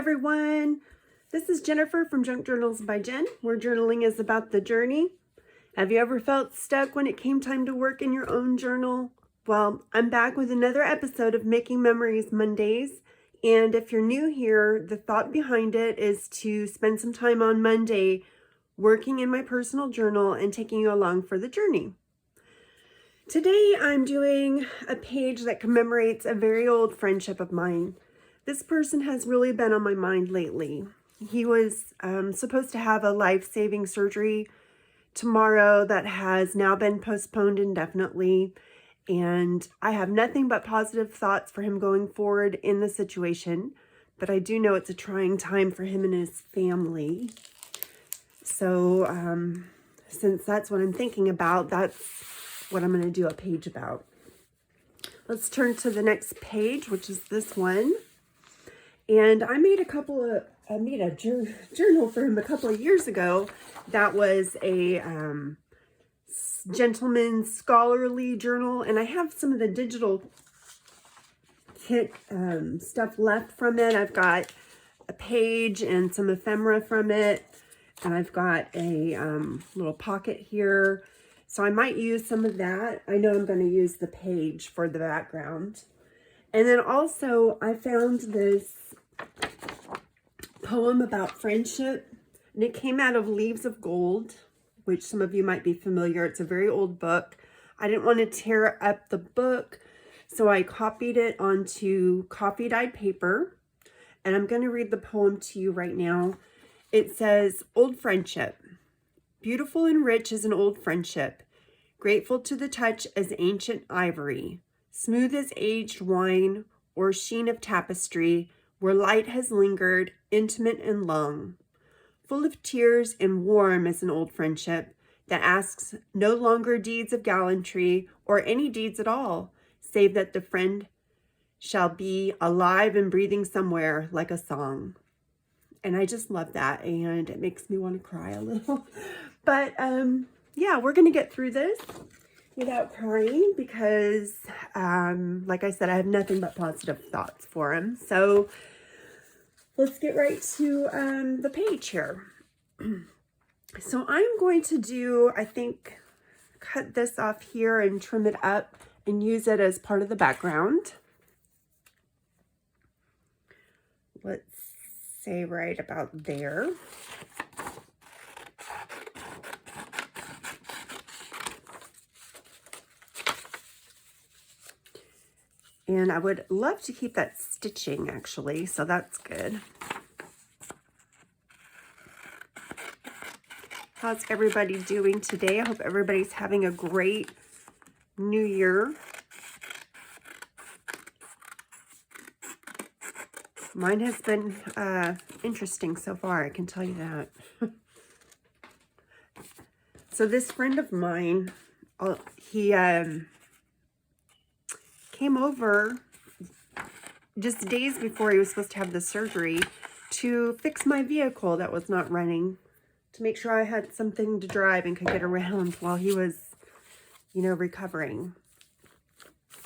everyone. This is Jennifer from Junk Journals by Jen, where journaling is about the journey. Have you ever felt stuck when it came time to work in your own journal? Well, I'm back with another episode of Making Memories Mondays. And if you're new here, the thought behind it is to spend some time on Monday working in my personal journal and taking you along for the journey. Today, I'm doing a page that commemorates a very old friendship of mine. This person has really been on my mind lately. He was supposed to have a life-saving surgery tomorrow that has now been postponed indefinitely. And I have nothing but positive thoughts for him going forward in the situation. But I do know it's a trying time for him and his family. So since that's what I'm thinking about, that's what I'm going to do a page about. Let's turn to the next page, which is this one. And I made a journal for him a couple of years ago. That was a gentleman's scholarly journal, and I have some of the digital kit stuff left from it. I've got a page and some ephemera from it, and I've got a little pocket here. So I might use some of that. I know I'm going to use the page for the background. And then also I found this poem about friendship, and it came out of Leaves of Gold, which some of you might be familiar. It's a very old book. I didn't want to tear up the book, so I copied it onto coffee dyed paper, and I'm going to read the poem to you right now. It says, "Old friendship. Beautiful and rich as an old friendship, grateful to the touch as ancient ivory, smooth as aged wine or sheen of tapestry, where light has lingered, intimate and long, full of tears and warm as an old friendship that asks no longer deeds of gallantry or any deeds at all, save that the friend shall be alive and breathing somewhere like a song." And I just love that, and it makes me want to cry a little. But yeah, we're going to get through this without crying because, like I said, I have nothing but positive thoughts for him. So let's get right to the page here. So I'm going to do, I think, cut this off here and trim it up and use it as part of the background. Let's say right about there. And I would love to keep that stitching actually, so that's good. How's everybody doing today? I hope everybody's having a great new year. Mine has been interesting so far, I can tell you that. So this friend of mine, he came over just days before he was supposed to have the surgery to fix my vehicle that was not running, to make sure I had something to drive and could get around while he was, you know, recovering.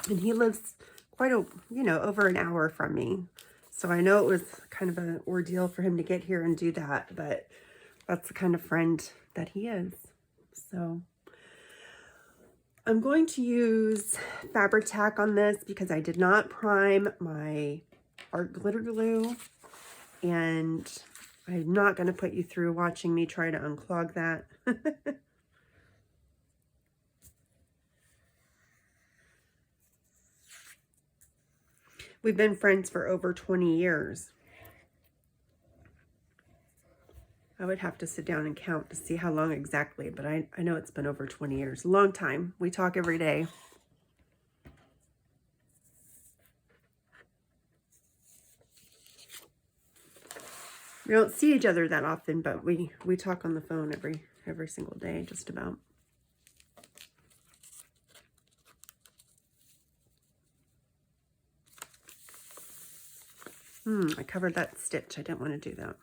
And he lives quite a, over an hour from me. So I know it was kind of an ordeal for him to get here and do that, but that's the kind of friend that he is. So I'm going to use fabric tack on this because I did not prime my art glitter glue, and I'm not going to put you through watching me try to unclog that. We've been friends for over 20 years. I would have to sit down and count to see how long exactly, but I know it's been over 20 years. A long time. We talk every day. We don't see each other that often, but we talk on the phone every single day, just about. I covered that stitch. I didn't want to do that.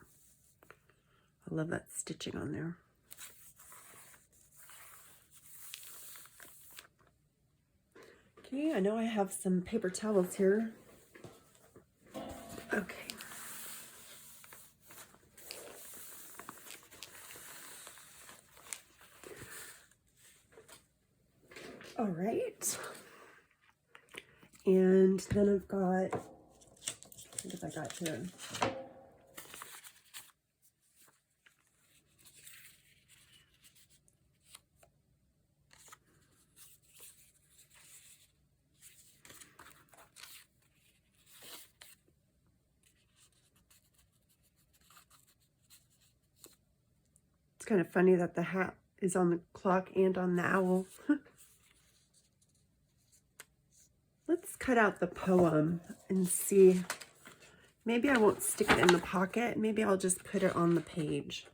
I love that stitching on there. Okay, I know I have some paper towels here. Okay. All right. And then I've got, what have I got here? It's kind of funny that the hat is on the clock and on the owl. Let's cut out the poem and see. Maybe I won't stick it in the pocket. Maybe I'll just put it on the page.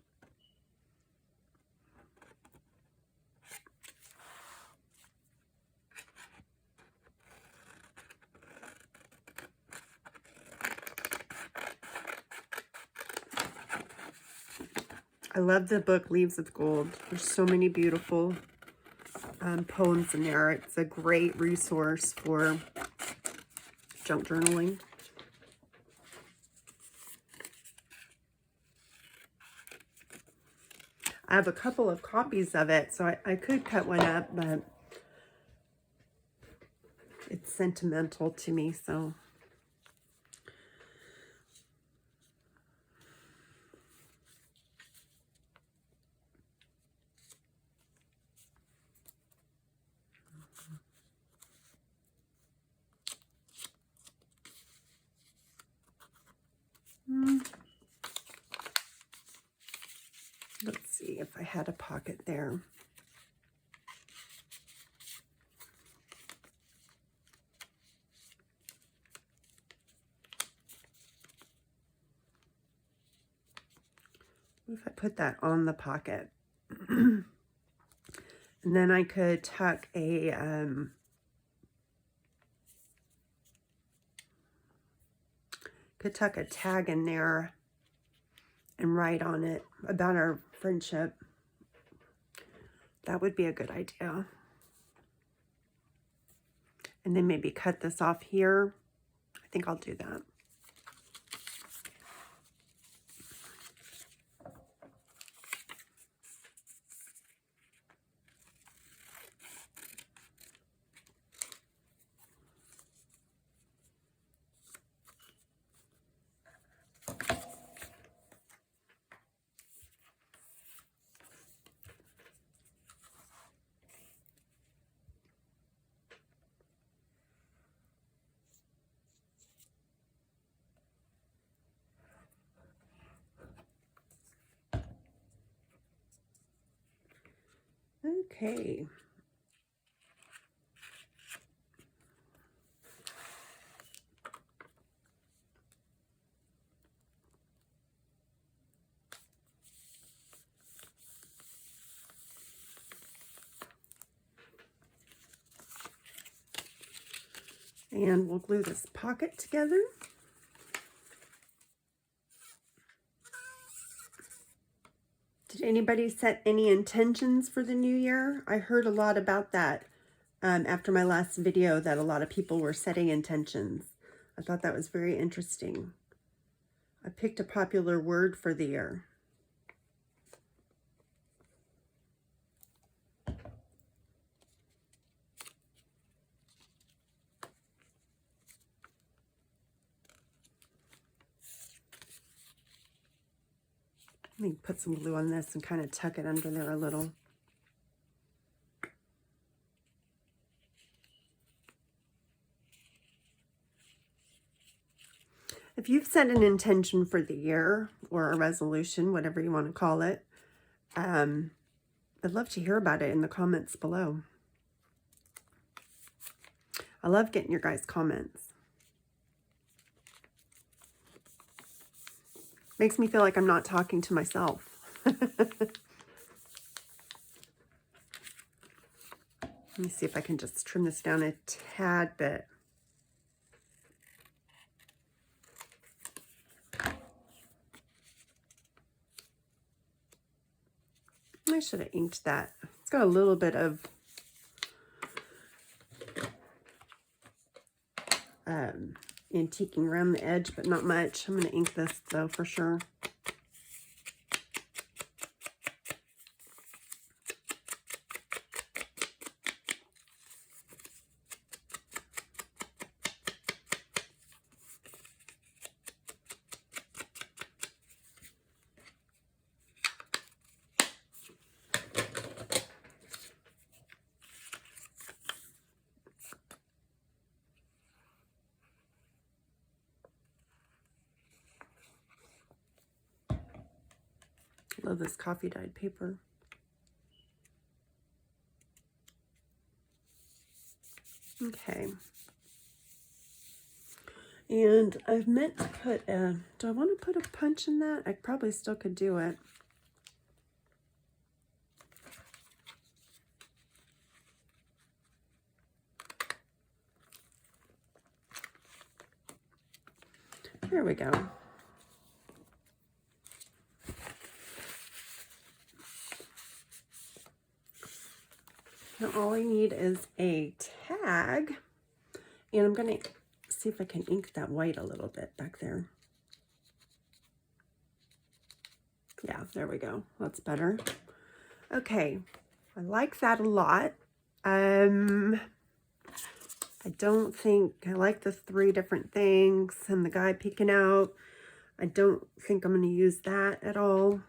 I love the book Leaves of Gold. There's so many beautiful poems in there. It's a great resource for junk journaling. I have a couple of copies of it, so I could cut one up, but it's sentimental to me, so. Let's see if I had a pocket there. What if I put that on the pocket? And then I could tuck a tag in there and write on it about our friendship. That would be a good idea. And then maybe cut this off here. I think I'll do that. Okay. And we'll glue this pocket together. Did anybody set any intentions for the new year? I heard a lot about that after my last video, that a lot of people were setting intentions. I thought that was very interesting. I picked a popular word for the year. Let me put some glue on this and kind of tuck it under there a little. If you've set an intention for the year or a resolution, whatever you want to call it, I'd love to hear about it in the comments below. I love getting your guys' comments. Makes me feel like I'm not talking to myself. Let me see if I can just trim this down a tad bit. I should have inked that. It's got a little bit of antiquing around the edge, but not much. I'm going to ink this though for sure. Love this coffee dyed paper. Okay. And I've meant to put a, do I want to put a punch in that? I probably still could do it. There we go. Now all I need is a tag, and I'm going to see if I can ink that white a little bit back there. Yeah, there we go. That's better. Okay, I like that a lot. I don't think I like the 3 different things and the guy peeking out. I don't think I'm going to use that at all.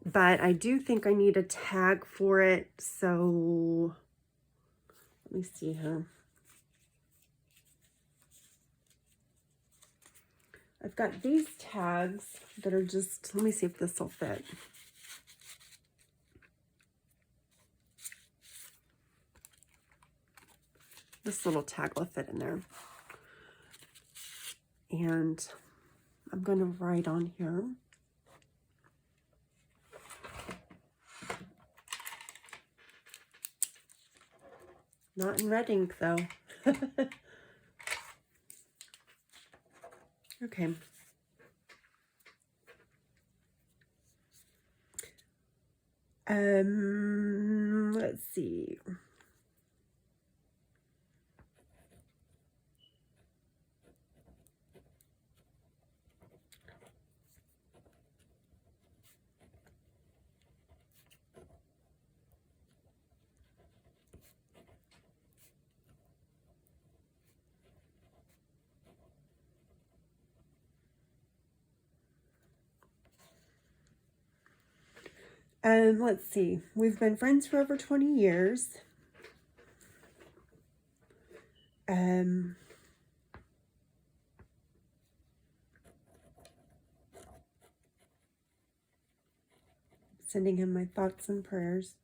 But I do think I need a tag for it. So let me see here. I've got these tags that are just, let me see if this will fit. This little tag will fit in there. And I'm going to write on here. Not in red ink though. Okay. Let's see. Let's see. We've been friends for over 20 years. Sending him my thoughts and prayers.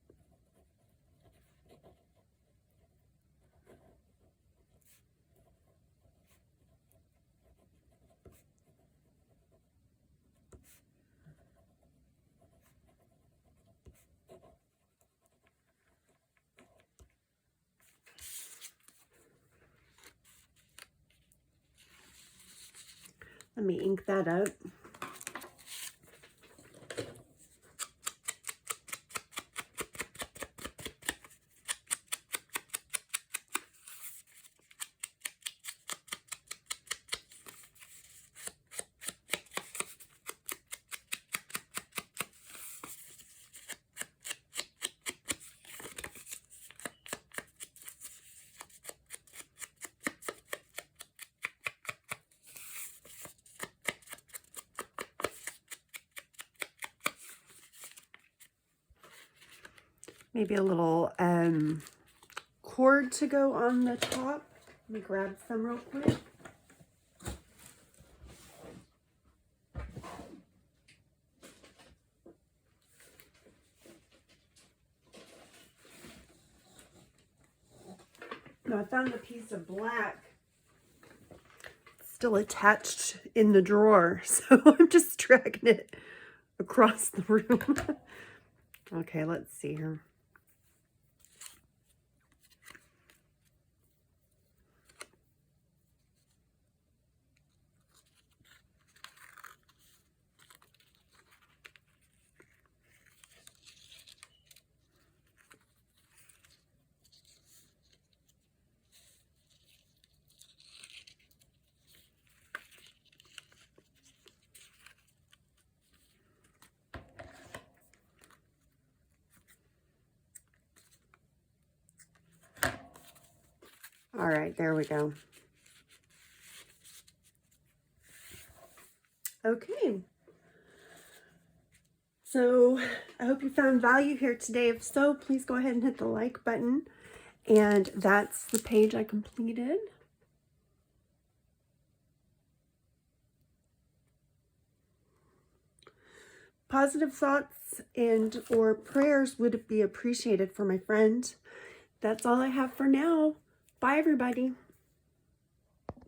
Let me ink that up. Maybe a little cord to go on the top. Let me grab some real quick. Now I found a piece of black still attached in the drawer, so I'm just dragging it across the room. Okay, let's see here. All right, there we go. Okay. So I hope you found value here today. If so, please go ahead and hit the like button. And that's the page I completed. positive thoughts and or prayers would be appreciated for my friend. That's all I have for now. Bye, everybody.